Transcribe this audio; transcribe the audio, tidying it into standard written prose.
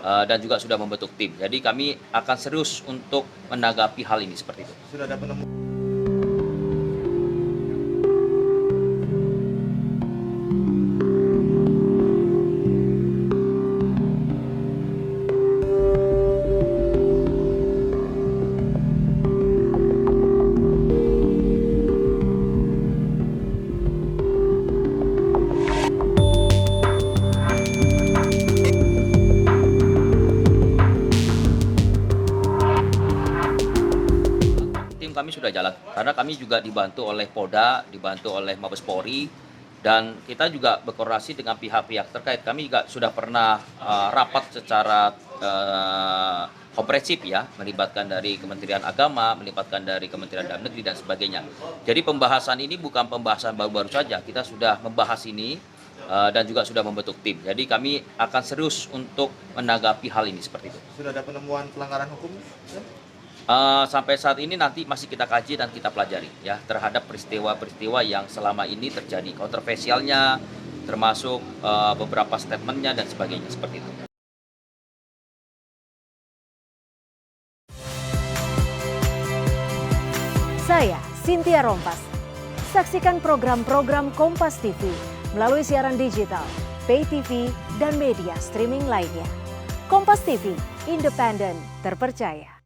dan juga sudah membentuk tim. Jadi kami akan serius untuk menanggapi hal ini seperti itu. Sudah ada penemuan. Tim kami sudah jalan karena kami juga dibantu oleh Polda, dibantu oleh Mabes Polri, dan kita juga berkoordinasi dengan pihak-pihak terkait. Kami juga sudah pernah rapat secara komprehensif ya, melibatkan dari Kementerian Agama, melibatkan dari Kementerian Dalam Negeri dan sebagainya. Jadi pembahasan ini bukan pembahasan baru-baru saja, kita sudah membahas ini dan juga sudah membentuk tim. Jadi kami akan serius untuk menanggapi hal ini seperti itu. Sudah ada penemuan pelanggaran hukum? Sampai saat ini nanti masih kita kaji dan kita pelajari ya terhadap peristiwa-peristiwa yang selama ini terjadi, kontroversialnya, termasuk beberapa statementnya dan sebagainya seperti itu. Saya Cynthia Rompas. Saksikan program-program Kompas TV melalui siaran digital, pay TV, dan media streaming lainnya. Kompas TV, independen, terpercaya.